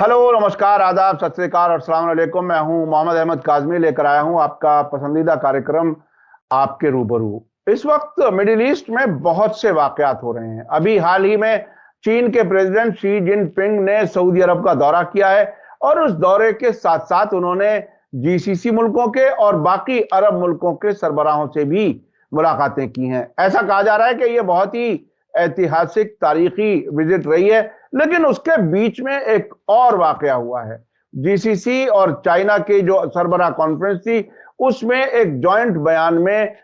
Hello, नमस्कार, आदाब, सत श्री अकाल और अस्सलाम वालेकुम। मैं हूं मोहम्मद अहमद काज़मी, लेकर आया हूं आपका पसंदीदा कार्यक्रम आपके रूबरू। इस वक्त मिडिल ईस्ट में बहुत से वाकयात हो रहे हैं। अभी हाल ही में चीन के प्रेसिडेंट शी जिनपिंग ने सऊदी अरब का दौरा किया है और उस दौरे के साथ साथ उन्होंने जीसीसी मुल्कों के और बाकी अरब मुल्कों के सरबराहों से भी मुलाकातें की हैं। ऐसा कहा जा रहा है कि यह बहुत ही ऐतिहासिक तारीखी विजिट रही है। लेकिन उसके बीच में एक और वाकया हुआ है। जीसीसी और चाइना की जो सरबराह कॉन्फ्रेंस थी, उसमें एक जॉइंट बयान में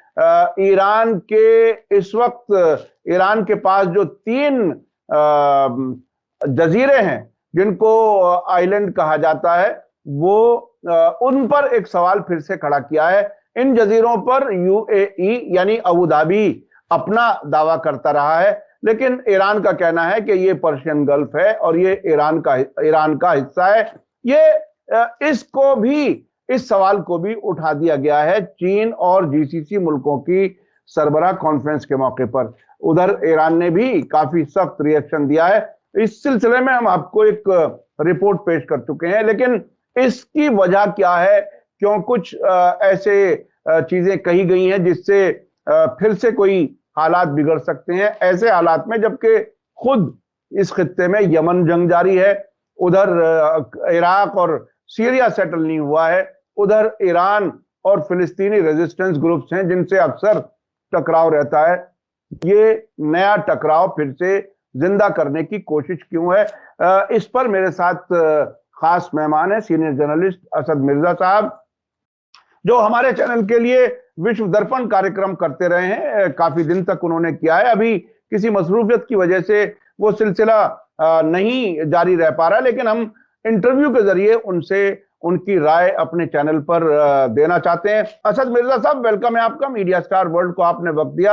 ईरान के इस वक्त ईरान के पास जो 3 जजीरे हैं, जिनको आइलैंड कहा जाता है, वो उन पर एक सवाल फिर से खड़ा किया है। इन जजीरों पर यूएई यानी अबू धाबी अपना दावा करता रहा है, लेकिन ईरान का कहना है कि ये पर्शियन गल्फ है और ये ईरान का हिस्सा है। ये इसको भी इस सवाल को भी उठा दिया गया है चीन और जीसीसी मुल्कों की सरबराह कॉन्फ्रेंस के मौके पर। उधर ईरान ने भी काफी सख्त रिएक्शन दिया है। इस सिलसिले में हम आपको एक रिपोर्ट पेश कर चुके हैं, लेकिन इसकी वजह क्या है, क्यों कुछ ऐसे चीजें कही गई हैं जिससे फिर से कोई हालात बिगड़ सकते हैं। ऐसे हालात में जबकि खुद इस खित्ते में यमन जंग जारी है, उधर इराक और सीरिया सेटल नहीं हुआ है, उधर ईरान और फिलिस्तीनी रेजिस्टेंस ग्रुप्स हैं जिनसे अक्सर टकराव रहता है। ये नया टकराव फिर से जिंदा करने की कोशिश क्यों है? इस पर मेरे साथ खास मेहमान है सीनियर जर्नलिस्ट असद मिर्जा साहब, जो हमारे चैनल के लिए विश्व दर्पण कार्यक्रम करते रहे हैं। काफी दिन तक उन्होंने किया है। अभी किसी मसरूफियत की वजह से वो सिलसिला नहीं जारी रह पा रहा, लेकिन हम इंटरव्यू के जरिए उनसे उनकी राय अपने चैनल पर देना चाहते हैं। असद मिर्जा साहब, वेलकम है आपका। मीडिया स्टार वर्ल्ड को आपने वक्त दिया।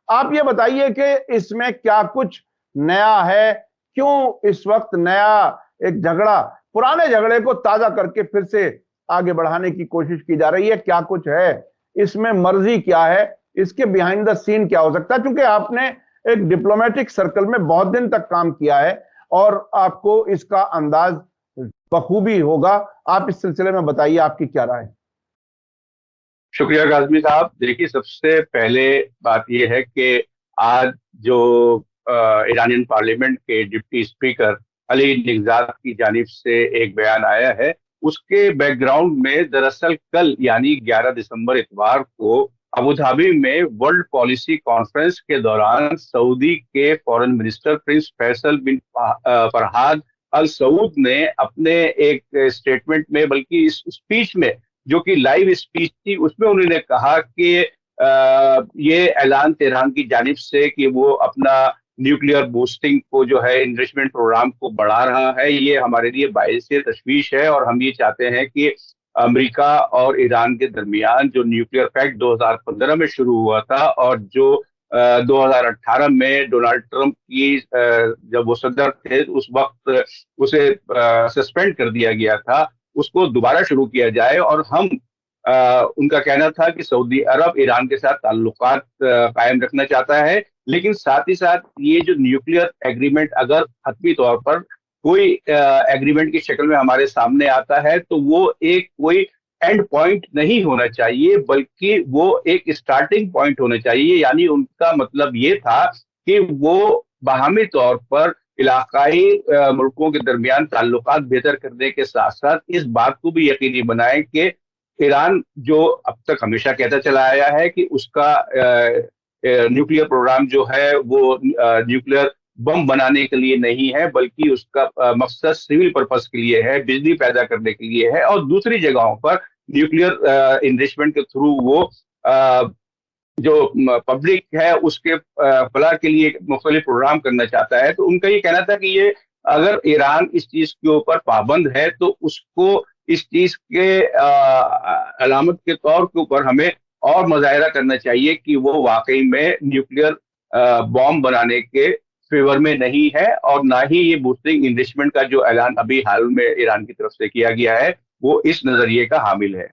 आप ये बताइए कि इसमें क्या कुछ नया है? क्यों इस वक्त नया एक झगड़ा, पुराने झगड़े को ताजा करके फिर से आगे बढ़ाने की कोशिश की जा रही है? क्या कुछ है इसमें? मर्जी क्या है? इसके बिहाइंड द सीन क्या हो सकता है? क्योंकि आपने एक डिप्लोमेटिक सर्कल में बहुत दिन तक काम किया है और आपको इसका अंदाज बखूबी होगा। आप इस सिलसिले में बताइए, आपकी क्या राय है? शुक्रिया काजमी साहब। देखिए, सबसे पहले बात यह है कि आज जो ईरानियन पार्लियामेंट के डिप्टी स्पीकर अली निगजाद की जानिब से एक बयान आया है, उसके बैकग्राउंड में दरअसल कल यानी 11 दिसंबर इतवार को अबू धाबी में वर्ल्ड पॉलिसी कॉन्फ्रेंस के दौरान सऊदी के फॉरेन मिनिस्टर प्रिंस फैसल बिन फरहाद अल सऊद ने अपने एक स्टेटमेंट में, बल्कि इस स्पीच में जो कि लाइव स्पीच थी, उसमें उन्होंने कहा कि ये ऐलान तेहरान की जानिब से कि वो अपना न्यूक्लियर बूस्टिंग को जो है इन्वेस्टमेंट प्रोग्राम को बढ़ा रहा है, ये हमारे लिए बाइस तशवीश है। और हम ये चाहते हैं कि अमेरिका और ईरान के दरमियान जो न्यूक्लियर पैक्ट 2015 में शुरू हुआ था और जो 2018 में डोनाल्ड ट्रंप की जब वो सदर थे उस वक्त उसे सस्पेंड कर दिया गया था, उसको दोबारा शुरू किया जाए। और हम उनका कहना था कि सऊदी अरब ईरान के साथ ताल्लुकात कायम रखना चाहता है, लेकिन साथ ही साथ ये जो न्यूक्लियर एग्रीमेंट अगर हतमी तौर पर कोई एग्रीमेंट की शक्ल में हमारे सामने आता है तो वो एक कोई एंड पॉइंट नहीं होना चाहिए, बल्कि वो एक स्टार्टिंग पॉइंट होना चाहिए। यानी उनका मतलब ये था कि वो बाहमी तौर पर इलाकाई मुल्कों के दरमियान ताल्लुकात बेहतर करने के साथ साथ इस बात को भी यकीनी बनाए कि ईरान जो अब तक हमेशा कहता चला आया है कि उसका न्यूक्लियर प्रोग्राम जो है वो न्यूक्लियर बम बनाने के लिए नहीं है, बल्कि उसका मकसद सिविल पर्पस के लिए है, बिजली पैदा करने के लिए है। और दूसरी जगहों पर न्यूक्लियर इन्वेस्टमेंट के थ्रू वो जो पब्लिक है उसके फलाह के लिए मुख्तलिफ प्रोग्राम करना चाहता है। तो उनका ये कहना था कि ये अगर ईरान इस चीज के ऊपर पाबंद है तो उसको इस चीज के अलामत के तौर के ऊपर हमें और मुजाहिरा करना चाहिए कि वो वाकई में न्यूक्लियर बॉम्ब बनाने के फेवर में नहीं है, और ना ही ये बूस्टिंग इन्वेस्टमेंट का जो ऐलान अभी हाल में ईरान की तरफ से किया गया है वो इस नजरिए का हामिल है।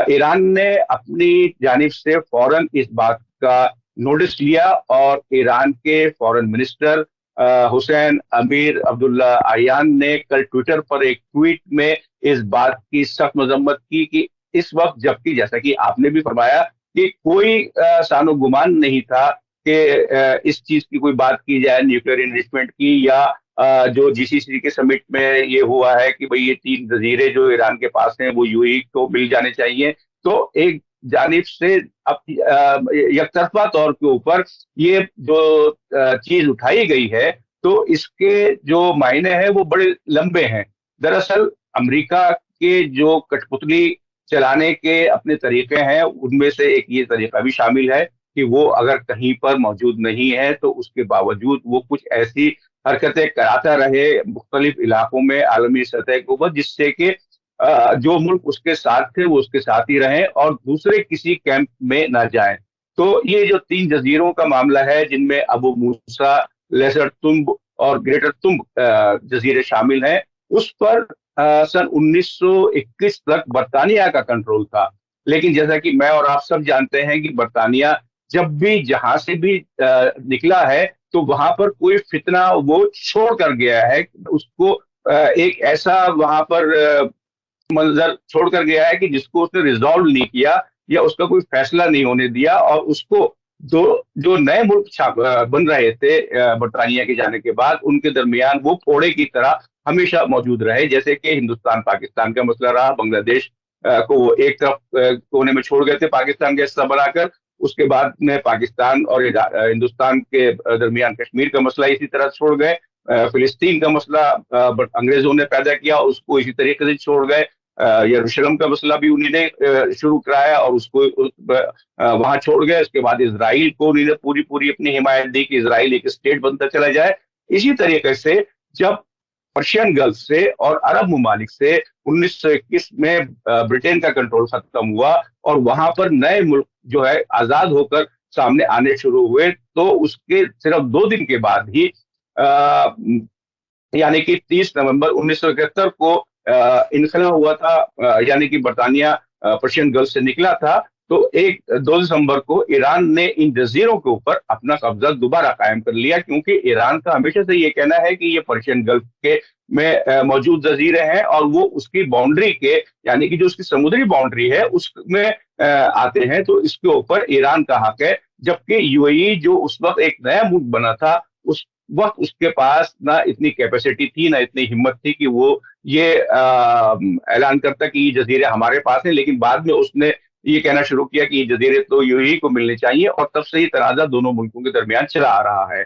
ईरान ने अपनी जानिब से फौरन इस बात का नोटिस लिया और ईरान के फॉरेन मिनिस्टर हुसैन अमीर अब्दुल्ला आयान ने कल ट्विटर पर एक ट्वीट में इस बात की सख्त मजम्मत की कि इस वक्त, जबकि जैसा कि आपने भी फरमाया कि कोई सानो गुमान नहीं था कि इस चीज की कोई बात की जाए न्यूक्लियर इन्वेस्टमेंट की, या जो जीसीसी के समिट में ये हुआ है कि भाई ये 3 जजीरे जो ईरान के पास हैं वो यूएई को मिल जाने चाहिए। तो एक जानिब से अब यकतरफा तौर के ऊपर ये जो चीज उठाई गई है, तो इसके जो मायने हैं वो बड़े लंबे हैं। दरअसल अमेरिका के जो कठपुतली चलाने के अपने तरीके हैं, उनमें से एक ये तरीका भी शामिल है कि वो अगर कहीं पर मौजूद नहीं है तो उसके बावजूद वो कुछ ऐसी हरकतें कराता रहे मुख्तलिफ इलाकों में आलमी सतह के ऊपर, जिससे कि जो मुल्क उसके साथ थे वो उसके साथ ही रहें और दूसरे किसी कैंप में ना जाएं। तो ये जो 3 जजीरों का मामला है, जिनमें अबू मूसा, लेसर तुम्ब और ग्रेटर तुम्ब जजीरे शामिल हैं, उस पर सन 1921 तक बरतानिया का कंट्रोल था। लेकिन जैसा कि मैं और आप सब जानते हैं कि बरतानिया जब भी जहां से भी निकला है तो वहां पर कोई फितना वो छोड़ कर गया है, उसको एक ऐसा वहां पर मंजर छोड़कर गया है कि जिसको उसने रिजॉल्व नहीं किया या उसका कोई फैसला नहीं होने दिया, और उसको दो जो नए मुल्क बन रहे थे बरतानिया के जाने के बाद, उनके दरमियान वो फोड़े की तरह हमेशा मौजूद रहे। जैसे कि हिंदुस्तान पाकिस्तान का मसला रहा, बांग्लादेश को वो एक तरफ कोने में छोड़ गए थे पाकिस्तान के हिस्सा बनाकर, उसके बाद में पाकिस्तान और हिंदुस्तान के दरमियान कश्मीर का मसला इसी तरह छोड़ गए। फिलिस्तीन का मसला अंग्रेजों ने पैदा किया, उसको इसी तरीके से छोड़ गए। यरूशलेम का मसला भी उन्हीं ने शुरू कराया और उसको वहां छोड़ गए। उसके बाद इसराइल को उन्हीं ने पूरी पूरी अपनी हिमायत दी कि इसराइल एक स्टेट बनता चला जाए। इसी तरीके से जब पर्शियन गल्फ से और अरब ममालिक से 1921 में ब्रिटेन का कंट्रोल खत्म हुआ और वहां पर नए मुल्क जो है आजाद होकर सामने आने शुरू हुए, तो उसके सिर्फ 2 दिन के बाद ही यानी कि 30 नवंबर 1971 को इनखला हुआ था, यानी कि बरतानिया पर्शियन गल्फ से निकला था। तो 2 दिसंबर को ईरान ने इन जजीरों के ऊपर अपना कब्जा दोबारा कायम कर लिया, क्योंकि ईरान का हमेशा से ये कहना है कि ये पर्शियन गल्फ के में मौजूद जजीरे हैं और वो उसकी बाउंड्री के, यानी कि जो उसकी समुद्री बाउंड्री है उसमें आते हैं, तो इसके ऊपर ईरान का हक है। जबकि यूएई जो उस वक्त एक नया मुल्क बना था, उस वक्त उसके पास ना इतनी कैपेसिटी थी ना इतनी हिम्मत थी कि वो ये ऐलान करता कि ये जजीरे हमारे पास हैं। लेकिन बाद में उसने ये कहना शुरू किया कि ये जजीरे तो यूएई को मिलने चाहिए, और तब से ही तनाजा दोनों मुल्कों के दरमियान चला आ रहा है।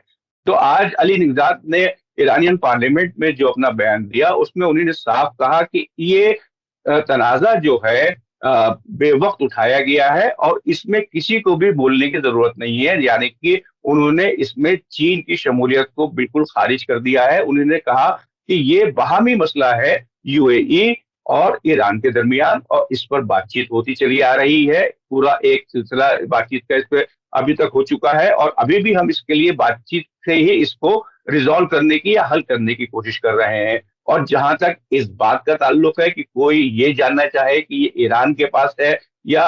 तो आज अली निगजात ने ईरानियन पार्लियामेंट में जो अपना बयान दिया, उसमें उन्होंने साफ कहा कि ये तनाजा जो है बेवक्त उठाया गया है और इसमें किसी को भी बोलने की जरूरत नहीं है। यानी कि उन्होंने इसमें चीन की शमूलियत को बिल्कुल खारिज कर दिया है। उन्होंने कहा कि ये बाहमी मसला है यूएई और ईरान के दरमियान, और इस पर बातचीत होती चली आ रही है। पूरा एक सिलसिला बातचीत का इस पर अभी तक हो चुका है और अभी भी हम इसके लिए बातचीत से ही इसको रिजॉल्व करने की या हल करने की कोशिश कर रहे हैं। और जहां तक इस बात का ताल्लुक है कि कोई ये जानना चाहे कि ये ईरान के पास है या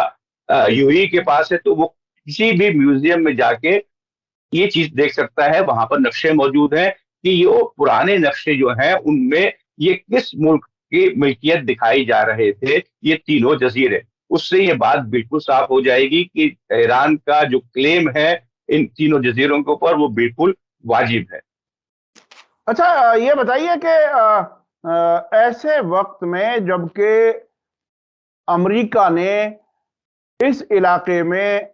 यूएई के पास है, तो वो किसी भी म्यूजियम में जाके ये चीज देख सकता है। वहां पर नक्शे मौजूद हैं कि ये पुराने नक्शे जो हैं उनमें ये किस मुल्क की मिल्कियत दिखाई जा रहे थे, ये तीनों जजीरे। उससे ये बात बिल्कुल साफ हो जाएगी कि ईरान का जो क्लेम है इन तीनों जजीरों के ऊपर वो बिल्कुल वाजिब है। अच्छा, ये बताइए कि ऐसे वक्त में जबकि अमेरिका ने इस इलाके में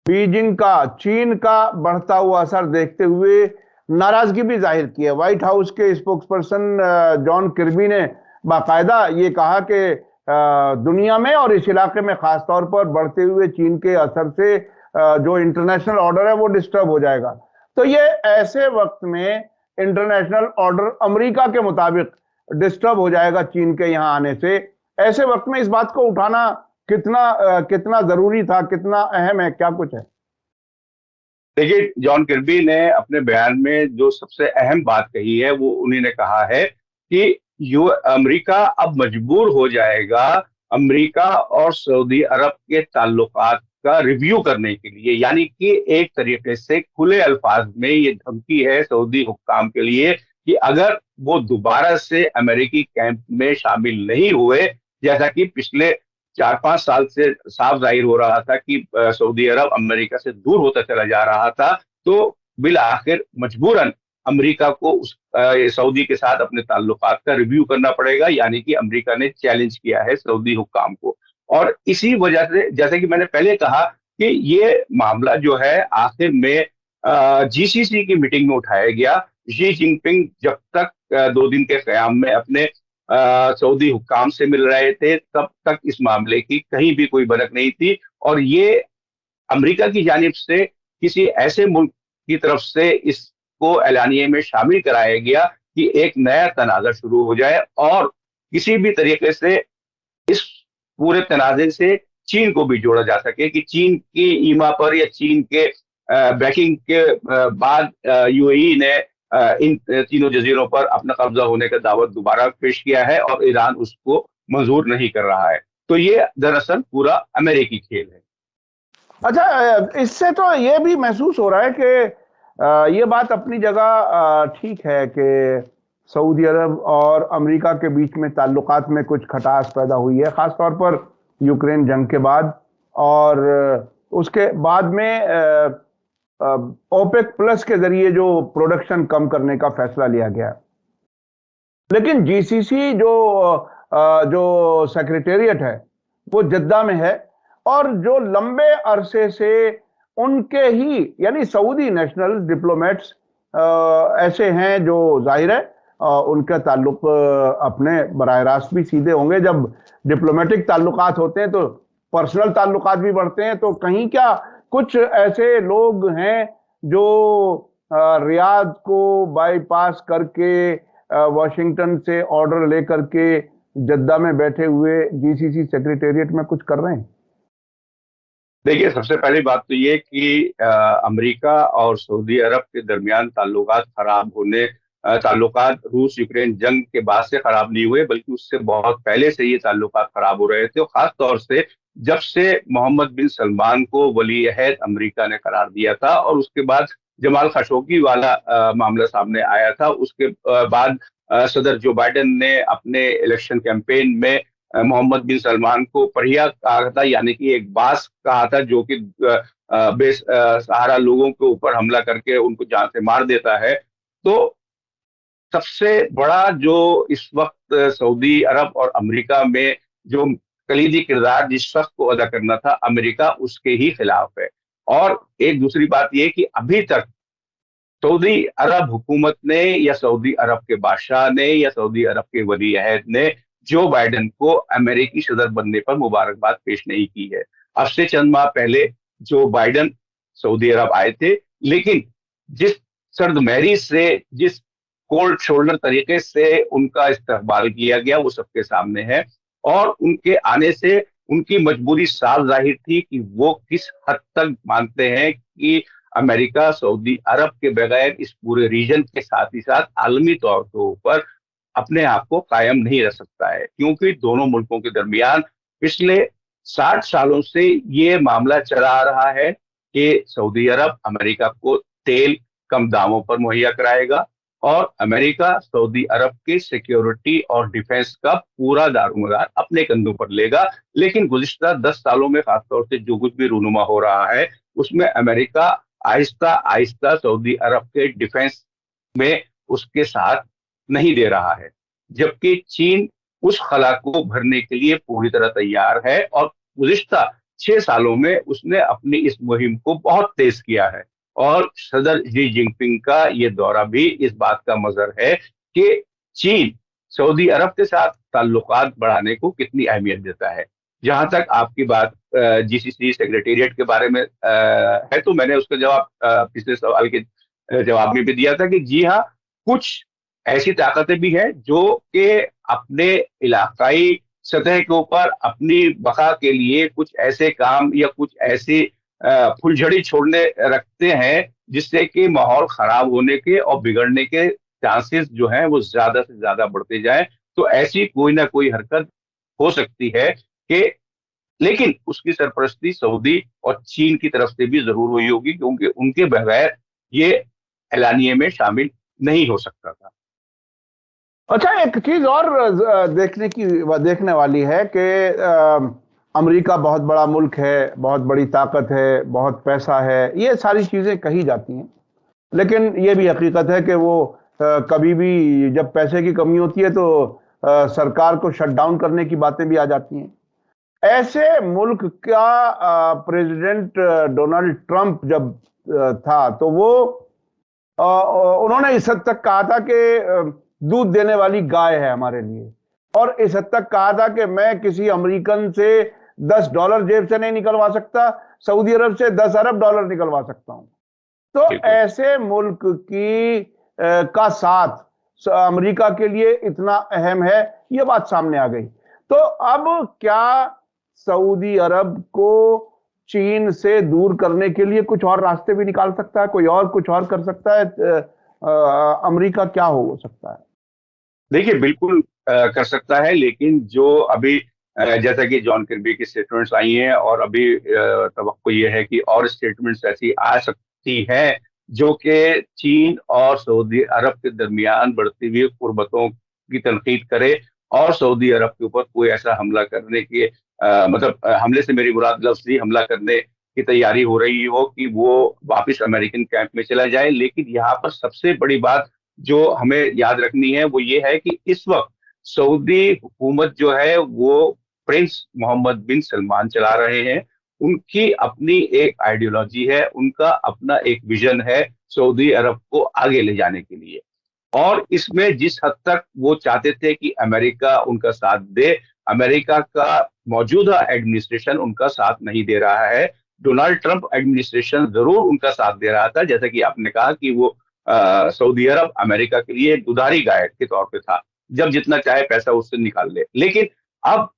बीजिंग का, चीन का बढ़ता हुआ असर देखते हुए नाराजगी भी जाहिर की है। व्हाइट हाउस के स्पोक्सपर्सन जॉन किर्बी ने बाकायदा ये कहा कि दुनिया में और इस इलाके में खासतौर पर बढ़ते हुए चीन के असर से जो इंटरनेशनल ऑर्डर है वो डिस्टर्ब हो जाएगा। तो ये ऐसे वक्त में इंटरनेशनल ऑर्डर अमेरिका के मुताबिक डिस्टर्ब हो जाएगा चीन के यहां आने से। ऐसे वक्त में इस बात को उठाना कितना जरूरी था, कितना अहम है, क्या कुछ है? देखिए, जॉन किर्बी ने अपने बयान में जो सबसे अहम बात कही है वो उन्होंने कहा है कि अमेरिका अब मजबूर हो जाएगा अमेरिका और सऊदी अरब के ताल्लुकात का रिव्यू करने के लिए, यानी कि एक तरीके से खुले अल्फाज में ये धमकी है सऊदी हुक्काम के लिए कि अगर वो दोबारा से अमेरिकी कैंप में शामिल नहीं हुए, जैसा कि पिछले 4-5 साल से साफ जाहिर हो रहा था कि सऊदी अरब अमेरिका से दूर होता चला जा रहा था, तो बिल आखिर मजबूरन अमेरिका को सऊदी के साथ अपने ताल्लुकात का रिव्यू करना पड़ेगा, यानी कि अमेरिका ने चैलेंज किया है सऊदी हुक्काम को। और इसी वजह से, जैसे कि मैंने पहले कहा, कि ये मामला जो है आखिर में जीसीसी की मीटिंग में उठाया गया। शी जिनपिंग जब तक 2 दिन के कयाम में अपने सऊदी हुक्काम से मिल रहे थे, तब तक इस मामले की कहीं भी कोई भनक नहीं थी। और ये अमेरिका की जानिब से किसी ऐसे मुल्क की तरफ से इसको एलानिये में शामिल कराया गया कि एक नया तनाज़ा शुरू हो जाए और किसी भी तरीके से इस पूरे तनाज़े से चीन को भी जोड़ा जा सके, कि चीन की ईमा पर या चीन के बैकिंग के बाद यूएई ने इन तीनों जजीरों पर अपना कब्जा होने का दावा दोबारा पेश किया है और ईरान उसको मंजूर नहीं कर रहा है। तो ये दरअसल पूरा अमेरिकी खेल है। अच्छा, इससे तो ये भी महसूस हो रहा है कि ये बात अपनी जगह ठीक है कि सऊदी अरब और अमेरिका के बीच में ताल्लुकात में कुछ खटास पैदा हुई है, खासतौर पर यूक्रेन जंग के बाद, और उसके बाद में ओपेक प्लस के जरिए जो प्रोडक्शन कम करने का फैसला लिया गया। लेकिन जीसीसी जो सेक्रेटेरिएट है वो जद्दा में है, और जो लंबे अरसे से उनके ही यानी सऊदी नेशनल डिप्लोमेट्स ऐसे हैं जो जाहिर है उनका ताल्लुक अपने बराह रास्त भी सीधे होंगे। जब डिप्लोमेटिक ताल्लुकात होते हैं तो पर्सनल ताल्लुकात भी बढ़ते हैं। तो कहीं क्या कुछ ऐसे लोग हैं जो रियाद को बाईपास करके वॉशिंगटन से ऑर्डर लेकर के जद्दा में बैठे हुए जीसीसी सेक्रेटेरिएट में कुछ कर रहे हैं? देखिए, सबसे पहली बात तो ये कि अमेरिका और सऊदी अरब के दरमियान ताल्लुकात रूस यूक्रेन जंग के बाद से खराब नहीं हुए, बल्कि उससे बहुत पहले से ये ताल्लुकात खराब हो रहे थे। और खास तौर से जब से मोहम्मद बिन सलमान को वली अहद अमेरिका ने करार दिया था और उसके बाद जमाल खशोगी वाला मामला सामने आया था, उसके बाद सदर जो बाइडेन ने अपने इलेक्शन कैंपेन में मोहम्मद बिन सलमान को परिया कहा था, यानी कि एक बास कहा था जो कि बेसहारा लोगों के ऊपर हमला करके उनको जान से मार देता है। तो सबसे बड़ा जो इस वक्त सऊदी अरब और अमेरिका में जो कलीदी किरदार जिस शख्स को अदा करना था, अमेरिका उसके ही खिलाफ है। और एक दूसरी बात यह कि अभी तक सऊदी अरब हुकूमत ने या सऊदी अरब के बादशाह ने या सऊदी अरब के वली अहद ने जो बाइडेन को अमेरिकी सदर बनने पर मुबारकबाद पेश नहीं की है। अब से चंद माह पहले जो बाइडेन सऊदी अरब आए थे, लेकिन जिस सर्दमहरी से, जिस कोल्ड शोल्डर तरीके से उनका इस्तकबाल किया गया, वो सबके सामने है। और उनके आने से उनकी मजबूरी साफ जाहिर थी कि वो किस हद तक मानते हैं कि अमेरिका सऊदी अरब के बगैर इस पूरे रीजन के साथ ही साथ आलमी तौर के ऊपर अपने आप को कायम नहीं रख सकता है, क्योंकि दोनों मुल्कों के दरमियान पिछले 60 सालों से ये मामला चला आ रहा है कि सऊदी अरब अमेरिका को तेल कम दामों पर मुहैया कराएगा और अमेरिका सऊदी अरब की सिक्योरिटी और डिफेंस का पूरा दारोमदार अपने कंधों पर लेगा। लेकिन गुज़िश्ता 10 सालों में खासतौर से जो कुछ भी रूनुमा हो रहा है, उसमें अमेरिका आहिस्ता आहिस्ता सऊदी अरब के डिफेंस में उसके साथ नहीं दे रहा है, जबकि चीन उस खला को भरने के लिए पूरी तरह तैयार है। और गुज़िश्ता 6 सालों में उसने अपनी इस मुहिम को बहुत तेज किया है। और सदर शी जिनपिंग का ये दौरा भी इस बात का मजहर है कि चीन सऊदी अरब के साथ ताल्लुकात बढ़ाने को कितनी अहमियत देता है। जहां तक आपकी बात जीसीसी सेक्रेटेरिएट के बारे में है, तो मैंने उसका जवाब पिछले सवाल के जवाब में भी दिया था कि जी हाँ, कुछ ऐसी ताकतें भी हैं जो कि अपने इलाकाई सतह के ऊपर अपनी बका के लिए कुछ ऐसे काम या कुछ ऐसी फुलझड़ी छोड़ने रखते हैं जिससे कि माहौल खराब होने के और बिगड़ने के चांसेस जो हैं वो ज्यादा से ज्यादा बढ़ते जाएं। तो ऐसी कोई ना कोई हरकत हो सकती है कि लेकिन उसकी सरपरस्ती सऊदी और चीन की तरफ से भी जरूर हुई होगी, क्योंकि उनके बगैर ये एलानिये में शामिल नहीं हो सकता था। अच्छा, एक चीज और देखने वाली है कि अमेरिका बहुत बड़ा मुल्क है, बहुत बड़ी ताकत है, बहुत पैसा है, ये सारी चीजें कही जाती हैं, लेकिन ये भी हकीकत है कि वो कभी भी जब पैसे की कमी होती है तो सरकार को शट डाउन करने की बातें भी आ जाती हैं। ऐसे मुल्क का प्रेसिडेंट डोनाल्ड ट्रंप जब था तो वो उन्होंने इस हद तक कहा था कि दूध देने वाली गाय है हमारे लिए, और इस हद तक कहा था कि मैं किसी अमेरिकन से $10 जेब से नहीं निकलवा सकता, सऊदी अरब से 10 अरब डॉलर निकलवा सकता हूं। तो ऐसे मुल्क की का साथ अमेरिका के लिए इतना अहम है, यह बात सामने आ गई। तो अब क्या सऊदी अरब को चीन से दूर करने के लिए कुछ और रास्ते भी निकाल सकता है, कोई और कुछ और कर सकता है? अमेरिका क्या हो सकता है? देखिए, बिल्कुल कर सकता है, लेकिन जो अभी जैसा कि जॉन किर्बी की स्टेटमेंट्स आई हैं, और अभी तवक्को ये है कि और स्टेटमेंट्स ऐसी आ सकती हैं जो कि चीन और सऊदी अरब के दरमियान बढ़ती हुई कुर्बतों की तनकीद करे, और सऊदी अरब के ऊपर कोई ऐसा हमला करने की मतलब हमले से मेरी मुराद लफ्जी हमला करने की तैयारी हो रही हो कि वो वापस अमेरिकन कैंप में चला जाए। लेकिन यहाँ पर सबसे बड़ी बात जो हमें याद रखनी है वो ये है कि इस वक्त सऊदी हुकूमत जो है वो प्रिंस मोहम्मद बिन सलमान चला रहे हैं। उनकी अपनी एक आइडियोलॉजी है, उनका अपना एक विजन है सऊदी अरब को आगे ले जाने के लिए। और इसमें जिस हद तक वो चाहते थे कि अमेरिका उनका साथ दे, अमेरिका का मौजूदा एडमिनिस्ट्रेशन उनका साथ नहीं दे रहा है। डोनाल्ड ट्रंप एडमिनिस्ट्रेशन जरूर उनका साथ दे रहा था, जैसा कि आपने कहा कि वो सऊदी अरब अमेरिका के लिए एक दुधारी गाय के तौर पे था, जब जितना चाहे पैसा उससे निकाल ले। लेकिन अब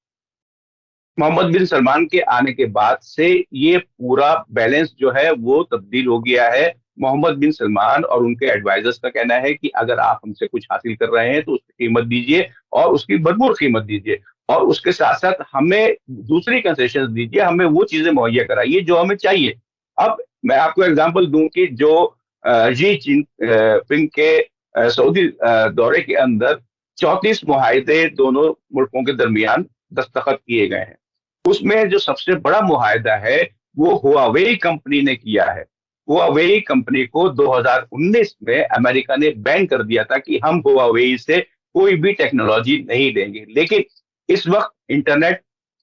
मोहम्मद बिन सलमान के आने के बाद से ये पूरा बैलेंस जो है वो तब्दील हो गया है। मोहम्मद बिन सलमान और उनके एडवाइजर्स का कहना है कि अगर आप हमसे कुछ हासिल कर रहे हैं तो उसकी कीमत दीजिए, और उसकी भरपूर कीमत दीजिए, और उसके साथ साथ हमें दूसरी कंसेशन दीजिए, हमें वो चीजें मुहैया कराइए जो हमें चाहिए। अब मैं आपको एग्जाम्पल दूं कि जो जी जिनपिंग के सऊदी दौरे के अंदर 34 मुआहदे दोनों मुल्कों के दरमियान दस्तखत किए गए हैं। उसमें जो सबसे बड़ा मुआहदा है वो हुआवेई कंपनी ने किया है। हुआवेई कंपनी को 2019 में अमेरिका ने बैन कर दिया था कि हम हुआवेई से कोई भी टेक्नोलॉजी नहीं लेंगे। लेकिन इस वक्त इंटरनेट,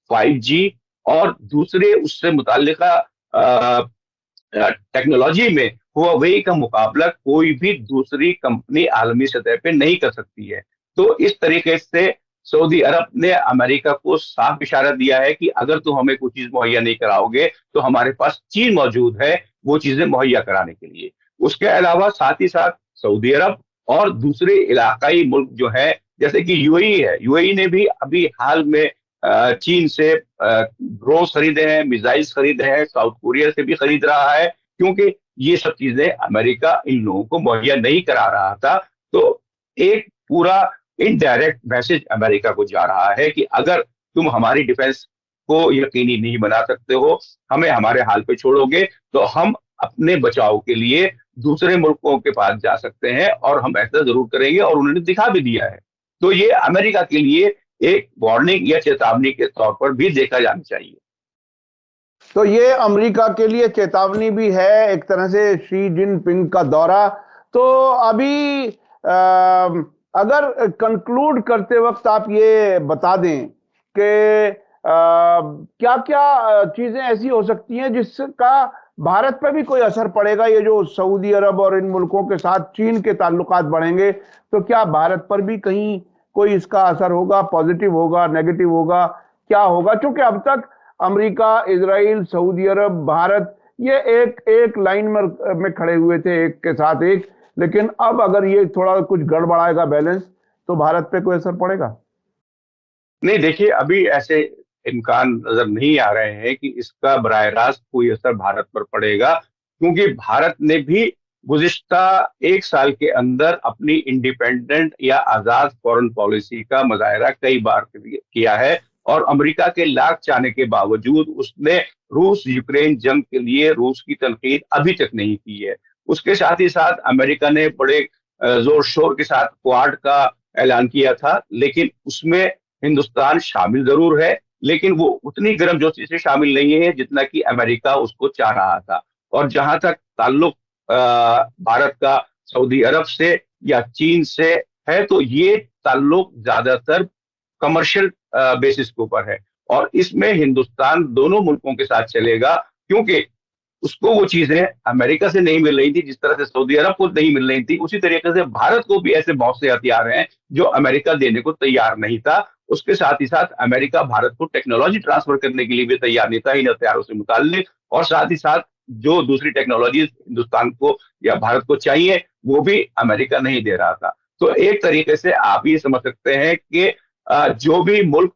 5G और दूसरे उससे मुताल्लिका टेक्नोलॉजी में हुआवेई का मुकाबला कोई भी दूसरी कंपनी आलमी सतह पे नहीं कर सकती है। तो इस तरीके से सऊदी अरब ने अमेरिका को साफ इशारा दिया है कि अगर तुम हमें कोई चीज मुहैया नहीं कराओगे तो हमारे पास चीन मौजूद है वो चीजें मुहैया कराने के लिए। उसके अलावा साथ ही साथ सऊदी अरब और दूसरे इलाकाई मुल्क जो है, जैसे कि यूएई है, यूएई ने भी अभी हाल में चीन से ड्रोन खरीदे हैं, मिसाइल्स खरीदे हैं, साउथ कोरिया से भी खरीद रहा है, क्योंकि ये सब चीजें अमेरिका इन लोगों को मुहैया नहीं करा रहा था। तो एक पूरा इनडायरेक्ट मैसेज अमेरिका को जा रहा है कि अगर तुम हमारी डिफेंस को यकीनी नहीं बना सकते हो, हमें हमारे हाल पे छोड़ोगे, तो हम अपने बचाव के लिए दूसरे मुल्कों के पास जा सकते हैं, और हम ऐसा जरूर करेंगे, और उन्होंने दिखा भी दिया है। तो ये अमेरिका के लिए एक वार्निंग या चेतावनी के तौर पर भी देखा जाना चाहिए। तो ये अमेरिका के लिए चेतावनी भी है एक तरह से, शी जिनपिंग का दौरा। तो अभी अगर कंक्लूड करते वक्त आप ये बता दें कि क्या क्या चीजें ऐसी हो सकती हैं जिसका भारत पर भी कोई असर पड़ेगा? ये जो सऊदी अरब और इन मुल्कों के साथ चीन के ताल्लुकात बढ़ेंगे तो क्या भारत पर भी कहीं कोई इसका असर होगा? पॉजिटिव होगा, नेगेटिव होगा, क्या होगा? क्योंकि अब तक अमेरिका, इजराइल, सऊदी अरब, भारत, ये एक एक लाइन में खड़े हुए थे, एक के साथ एक। लेकिन अब अगर ये थोड़ा कुछ गड़बड़ाएगा बैलेंस, तो भारत पे कोई असर पड़ेगा? नहीं, देखिए, अभी ऐसे इम्कान नजर नहीं आ रहे हैं कि इसका बराह रास्त कोई असर भारत पर पड़ेगा, क्योंकि भारत ने भी गुज़िश्ता 1 साल के अंदर अपनी इंडिपेंडेंट या आजाद फॉरेन पॉलिसी का मुजाहरा कई बार किया है। और अमेरिका के लाख चाहने के बावजूद उसने रूस यूक्रेन जंग के लिए रूस की तनकीद अभी तक नहीं की है। उसके साथ ही साथ अमेरिका ने बड़े जोर शोर के साथ क्वाड का ऐलान किया था, लेकिन उसमें हिंदुस्तान शामिल जरूर है, लेकिन वो उतनी गर्मजोशी से शामिल नहीं है जितना कि अमेरिका उसको चाह रहा था। और जहां तक ताल्लुक भारत का सऊदी अरब से या चीन से है, तो ये ताल्लुक ज्यादातर कमर्शियल बेसिस के ऊपर है, और इसमें हिंदुस्तान दोनों मुल्कों के साथ चलेगा, क्योंकि उसको वो चीजें अमेरिका से नहीं मिल रही थी जिस तरह से सऊदी अरब को नहीं मिल रही थी। उसी तरीके से भारत को भी ऐसे बहुत से हथियार हैं जो अमेरिका देने को तैयार नहीं था। उसके साथ ही साथ अमेरिका भारत को टेक्नोलॉजी ट्रांसफर करने के लिए भी तैयार नहीं था इन हथियारों से मुताल्लिक, और साथ ही साथ जो दूसरी टेक्नोलॉजी हिंदुस्तान को या भारत को चाहिए वो भी अमेरिका नहीं दे रहा था। तो एक तरीके से आप ये समझ सकते हैं कि जो भी मुल्क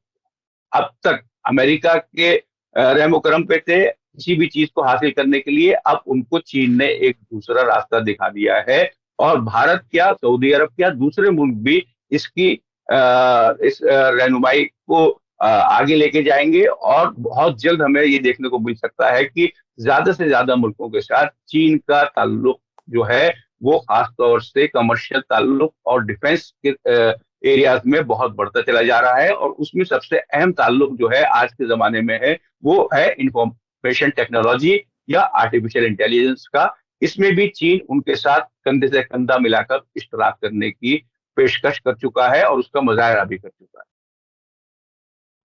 अब तक अमेरिका के रहमो करम पे थे किसी भी चीज को हासिल करने के लिए, अब उनको चीन ने एक दूसरा रास्ता दिखा दिया है, और भारत क्या, सऊदी अरब क्या, दूसरे मुल्क भी इसकी इस रहनुमाई को आगे लेके जाएंगे, और बहुत जल्द हमें ये देखने को मिल सकता है कि ज्यादा से ज्यादा मुल्कों के साथ चीन का ताल्लुक जो है वो खासतौर से कमर्शियल ताल्लुक और डिफेंस के एरियाज में बहुत बढ़ता चला जा रहा है। और उसमें सबसे अहम ताल्लुक जो है आज के जमाने में है वो है इंफॉर्मेशन टेक्नोलॉजी या आर्टिफिशियल इंटेलिजेंस का। इसमें भी चीन उनके साथ कंधे से कंधा मिलाकर इश्तराक करने की पेशकश कर चुका है और उसका मुजाहरा भी कर चुका है।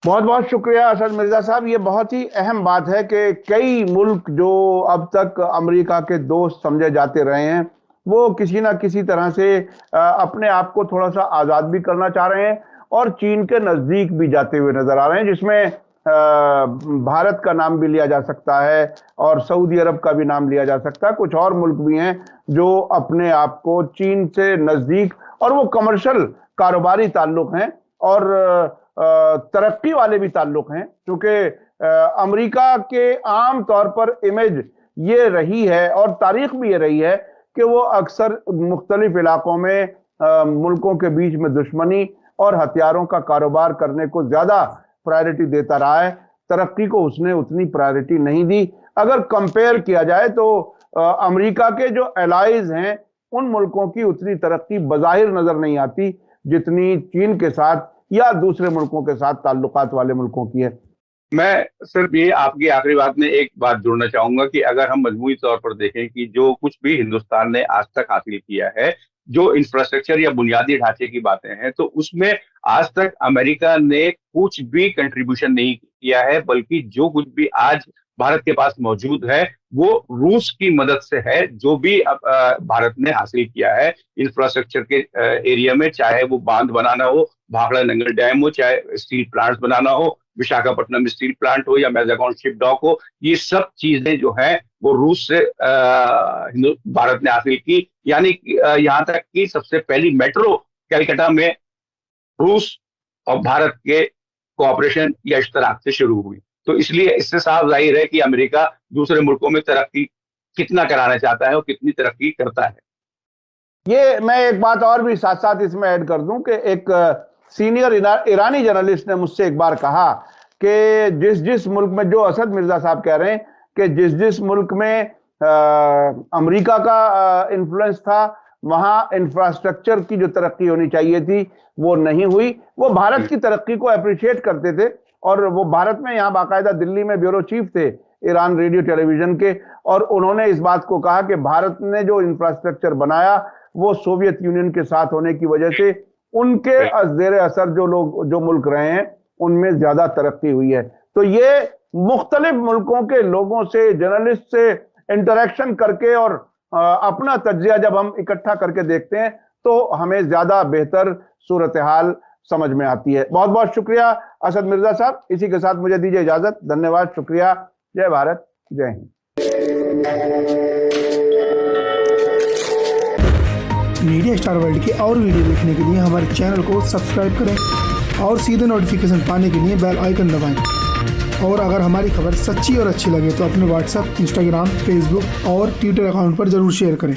बहुत बहुत शुक्रिया असद मिर्जा साहब। ये बहुत ही अहम बात है कि कई मुल्क जो अब तक अमेरिका के दोस्त समझे जाते रहे हैं वो किसी ना किसी तरह से अपने आप को थोड़ा सा आज़ाद भी करना चाह रहे हैं और चीन के नज़दीक भी जाते हुए नजर आ रहे हैं, जिसमें भारत का नाम भी लिया जा सकता है और सऊदी अरब का भी नाम लिया जा सकता है। कुछ और मुल्क भी हैं जो अपने आप को चीन से नज़दीक, और वो कमर्शियल कारोबारी ताल्लुक हैं और तरक्की वाले भी ताल्लुक हैं, क्योंकि अमेरिका के आम तौर पर इमेज ये रही है और तारीख भी ये रही है कि वो अक्सर मुख्तलिफ इलाकों में मुल्कों के बीच में दुश्मनी और हथियारों का कारोबार करने को ज्यादा प्रायोरिटी देता रहा है। तरक्की को उसने उतनी प्रायोरिटी नहीं दी। अगर कंपेयर किया जाए तो अमेरिका के जो एलाइज हैं उन मुल्कों की उतनी तरक्की बज़ाहिर नजर नहीं आती जितनी चीन के साथ या दूसरे मुल्कों के साथ ताल्लुकात वाले मुल्कों की है। मैं सिर्फ ये आपकी आखिरी बात में एक बात जोड़ना चाहूंगा कि अगर हम मजमूई तौर पर देखें कि जो कुछ भी हिंदुस्तान ने आज तक हासिल किया है, जो इंफ्रास्ट्रक्चर या बुनियादी ढांचे की बातें हैं, तो उसमें आज तक अमेरिका ने कुछ भी कंट्रीब्यूशन नहीं किया है, बल्कि जो कुछ भी आज भारत के पास मौजूद है वो रूस की मदद से है। जो भी भारत ने हासिल किया है इंफ्रास्ट्रक्चर के एरिया में, चाहे वो बांध बनाना हो, भाखड़ा नंगल डैम हो, चाहे स्टील प्लांट्स बनाना हो, विशाखापट्टनम स्टील प्लांट हो या मैजागॉन शिप डॉक हो, ये सब चीजें जो है वो रूस से भारत ने हासिल की। यानी यहाँ तक कि सबसे पहली मेट्रो कैलकाटा में रूस और भारत के कोऑपरेशन या इश्तराक से शुरू हुई। तो इसलिए इससे साफ जाहिर है कि अमेरिका दूसरे मुल्कों में तरक्की कितना कराना चाहता है और कितनी तरक्की करता है। ये मैं एक बात और भी साथ साथ इसमें ऐड कर दूं कि एक सीनियर ईरानी जर्नलिस्ट ने मुझसे एक बार कहा कि जिस जिस मुल्क में, जो असद मिर्जा साहब कह रहे हैं कि जिस जिस मुल्क में अमेरिका का इन्फ्लुएंस था वहां इंफ्रास्ट्रक्चर की जो तरक्की होनी चाहिए थी वो नहीं हुई। वो भारत की तरक्की को अप्रिशिएट करते थे और वो भारत में, यहाँ बाकायदा दिल्ली में ब्यूरो चीफ थे ईरान रेडियो टेलीविजन के, और उन्होंने इस बात को कहा कि भारत ने जो इंफ्रास्ट्रक्चर बनाया वो सोवियत यूनियन के साथ होने की वजह से उनके जेर असर जो मुल्क रहे हैं उनमें ज्यादा तरक्की हुई है। तो ये मुख्तलिफ मुल्कों के लोगों से, जर्नलिस्ट से इंटरेक्शन करके और अपना तज्जिया जब हम इकट्ठा करके देखते हैं तो हमें ज्यादा बेहतर सूरत हाल समझ में आती है। बहुत बहुत शुक्रिया असद मिर्जा साहब। इसी के साथ मुझे दीजिए इजाजत। धन्यवाद, शुक्रिया। जय भारत, जय हिंद। मीडिया स्टार वर्ल्ड के और वीडियो देखने के लिए हमारे चैनल को सब्सक्राइब करें और सीधे नोटिफिकेशन पाने के लिए बेल आइकन दबाएं। और अगर हमारी खबर सच्ची और अच्छी लगे तो अपने व्हाट्सएप, इंस्टाग्राम, फेसबुक और ट्विटर अकाउंट पर जरूर शेयर करें।